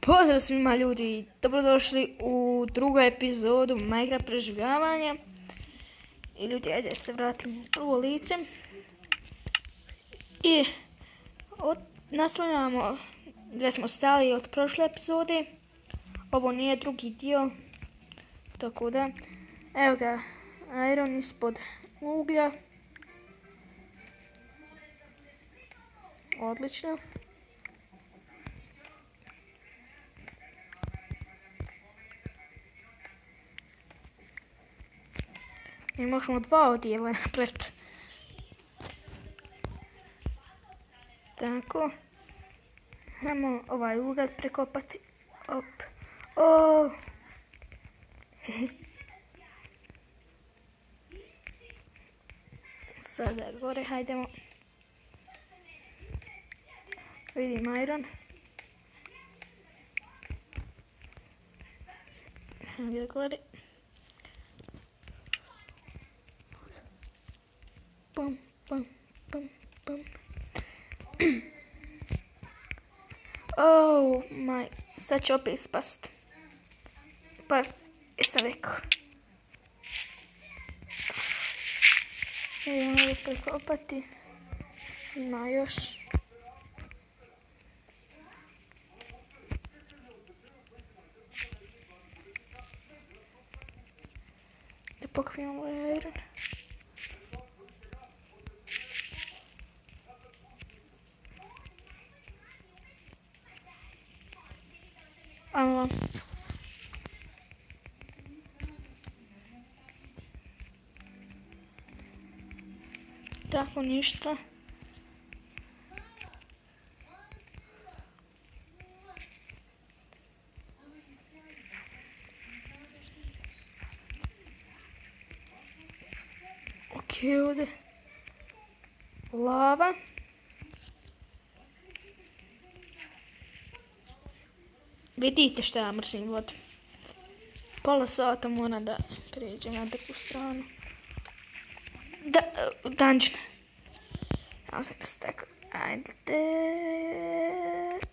Pozdrav svima ljudi, dobrodošli u drugu epizodu Minecraft preživljavanja. I ljudi, ajde se vratimo u prvo lice. I nastavljamo gdje smo stali od prošle epizode. Ovo nije drugi dio, tako da, evo ga, iron ispod uglja. Odlično. I možemo dva odjela napraviti. Tako. Hajmo ovaj ugalj prekopati. Op. O! Sada gore, hajdemo. Vidim iron. Gdje gore. Pum, pum, pum, pum. Oh my, sad će opet spast. Past, jesam rekao. Idemo ovdje prekopati. Ima još. Da pokrijemo ovaj iron. Tako ništa. Ok, ovdje lava. Vidite što ja mrzim vodu. Pola sata moram da pređem na drugu stranu. Dungeon. Ja sam se tako. Ajde.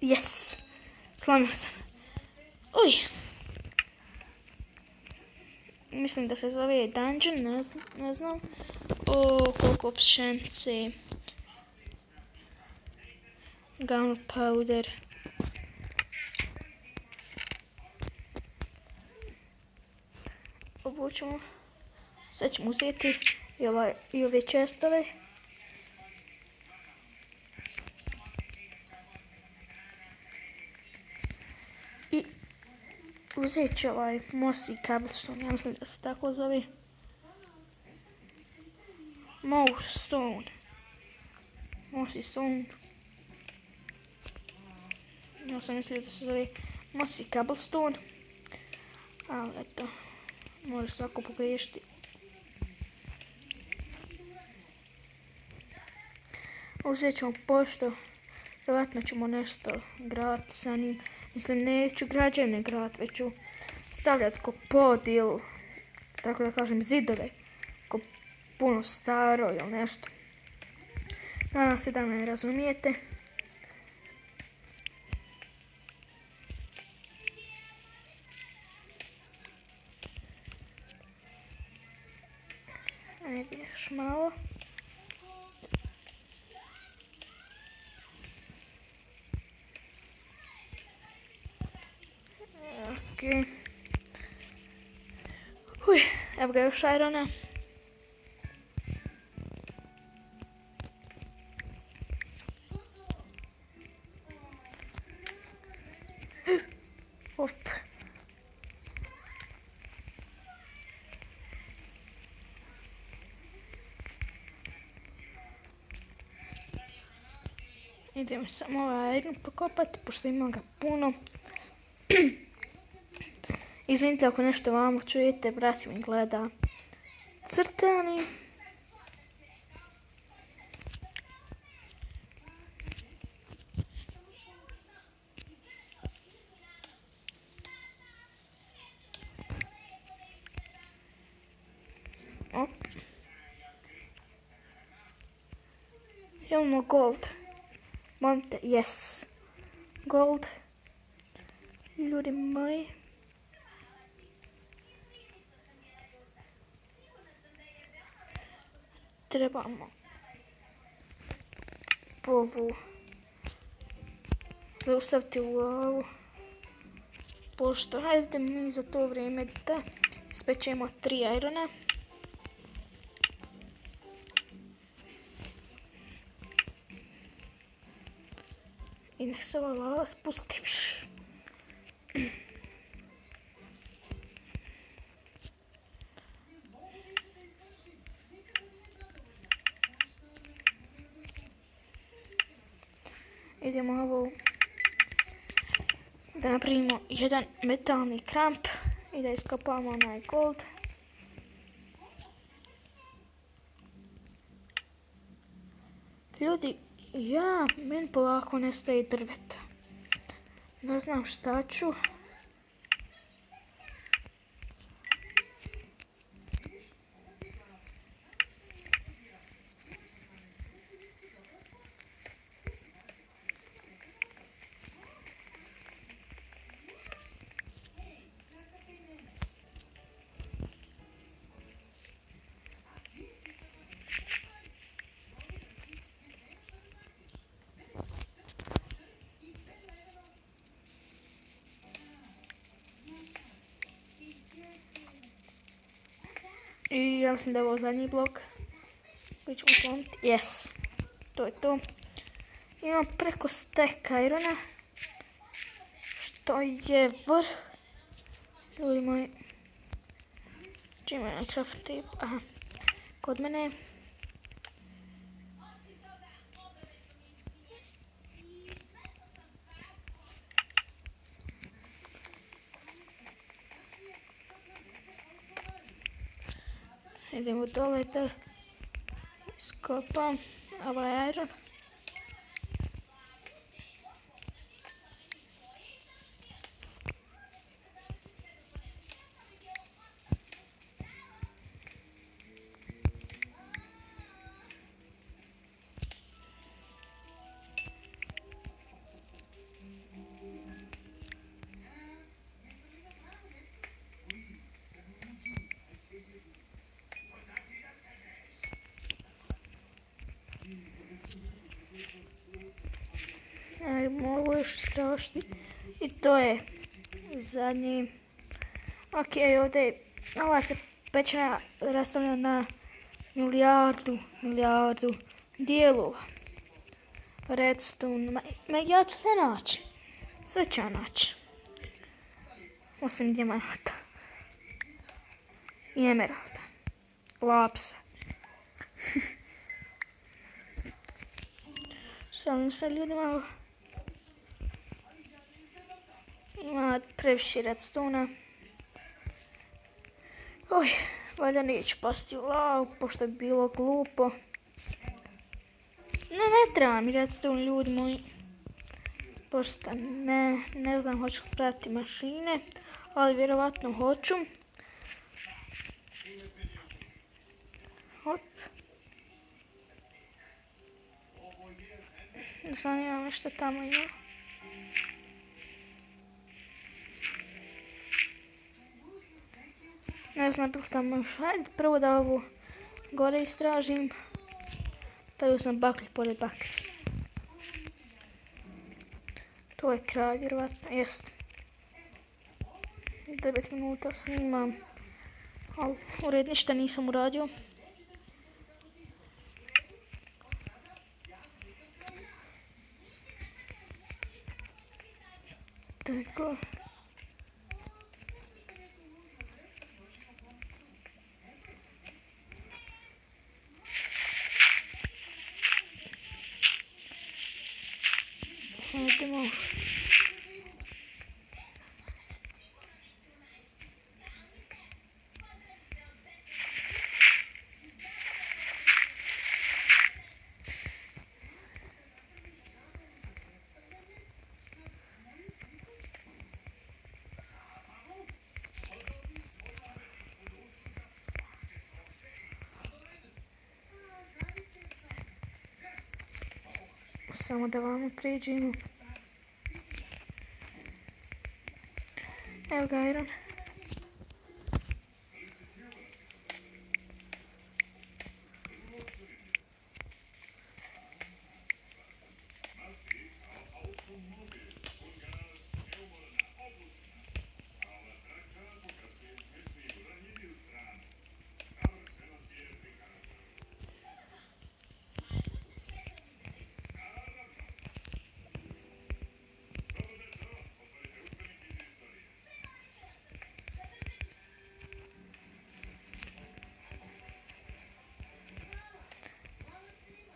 Yes. Slomio sam. Uj. Mislim da se zove dungeon, ne znam. O, koliko pšenice. Gunpowder. Obućemo. Sad ćemo uzeti i ove čestove. I uzet ću ovaj mossy cobblestone, ja mislim da se tako zove. Mossy stone. Ja sam mislio da se zove mossy cobblestone. Ali eto, može svako pogriješiti. Uzet ćemo pošto, vjerojatno ćemo nešto graditi sa njim. Mislim, neću građevne graditi, već ću stavljati ko pod ili, tako da kažem, zidove. Ko puno staro ili nešto. Nadam se da me razumijete. Ajde, još malo. Okay. Evo ga još irona. Op. Idemo samo ovaj iron pokopati, pošto imam ga puno. Izvinite ako nešto vamo čujete, brat mi gleda crtani. Imamo gold. Monte, yes. Gold. Ljudi moji. Trebamo ovu zaustaviti u ovu pošto. Hajde mi za to vrijeme da ispečemo 3 irona. I nek se ova lava spusti više. Idemo ovo da napravimo jedan metalni kramp i da iskopamo onaj gold. Ljudi, meni polako nestaje drveta. Ne znam šta ću. I ja mislim da je ovo zadnji blok koji ćemo slomiti. Yes, to je to. Imam preko stack irona, što je vrh. Ljudi moji, čim je craft table? Aha, kod mene. Idemo dole da iskopam ovaj iron. Ovo još strašni. I to je zadnji. Ok, ovdje je, ova se pećina rastavlja na milijardu dijelova. Redstone, ma ja ću sve naći. Sve ću ja naći. Osim dijamanata. I emeralda. Lapsa. Šalim se ljudi malo. Ima previše redstona. Oj, valjda neću pasti u lavu, pošto je bilo glupo. Ne treba mi redstone, ljudi moji. Pošto ne znam hoću pratiti mašine, ali vjerovatno hoću. Hop. Zanima me što tamo ima. Ne znam bil tamo još. Hajde prvo da ovo gore istražim. Stavio sam baklju pored baklje. To je kraj, vjerovatno. Jest. 9 minuta snimam. Ali u red ništa nisam uradio. Tako. Idemo. Samo da vam priđemo. Evo ga iron.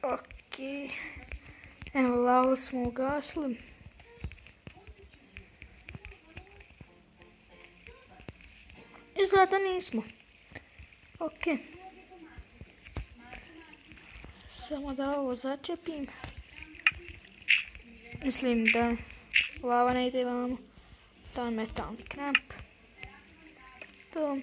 Okej. Evo, lavu smo ugasili. Izgleda nismo. Okej. Samo da ovo začepim. Mislim da lava ne ide vamo. To je metalni kramp. To.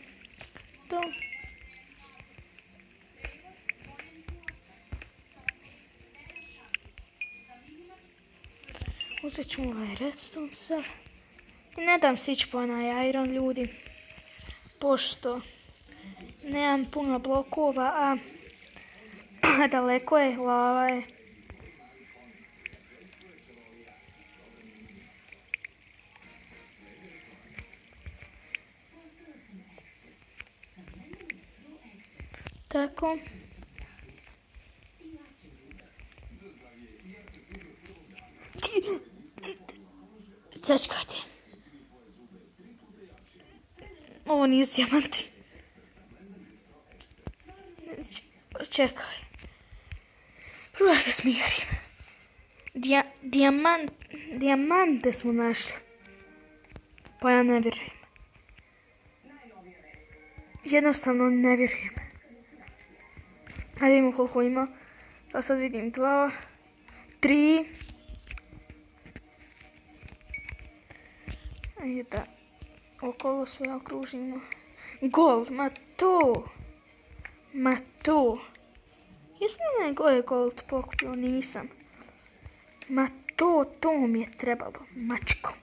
Uzet ćemo ovaj redstone sad. I ne dam si ići po onaj iron, ljudi. Pošto nemam puno blokova, a daleko je, lava je. Tako. Sačekajte. Ovo nije dijamanti. Čekaj. Prvo se smirim. Dijamante smo našli. Pa ja ne vjerujem. Jednostavno ne vjerujem. Ajde vidimo koliko ima. Sad vidim 2, 3. Ajde da okolo sve okružimo. Gold, ma to. Jesam li najgore gold pokupio? Nisam. Ma to mi je trebalo, mačko.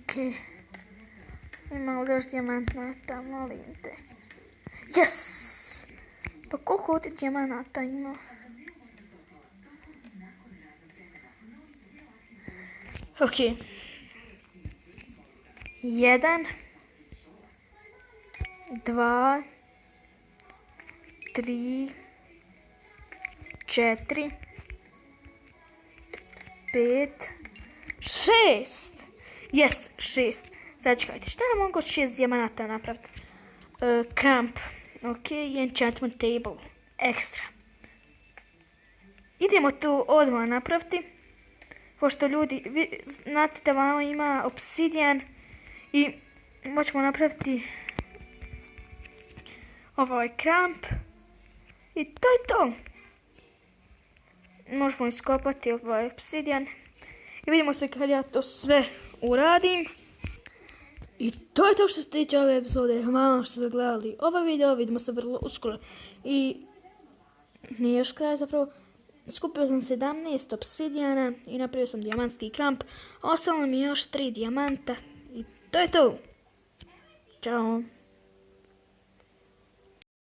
Okej. Ima li još dijamanata, molim te. Yes! Pa koliko ovdje dijamanata ima? Okej. 1, 2, 3, 4, 5, 6. Jes, 6. Sad čekajte, šta ja mogu od 6 dijamanata napraviti? Kramp. Ok, enchantment table. Ekstra. Idemo tu odmah napraviti. Pošto ljudi, znate da vama ima obsidijan. I možemo napraviti ovaj kramp. I to je to. Možemo iskopati ovaj obsidijan. I vidimo se kad ja to sve uradim. I to je to što se tiče ove epizode. Hvala što ste gledali ovaj video. Vidimo se vrlo uskoro. I nije još kraj zapravo. Skupio sam 17 obsidijana i napravio sam dijamantski kramp. Ostalo mi još 3 dijamanta. I to je to. Ćao.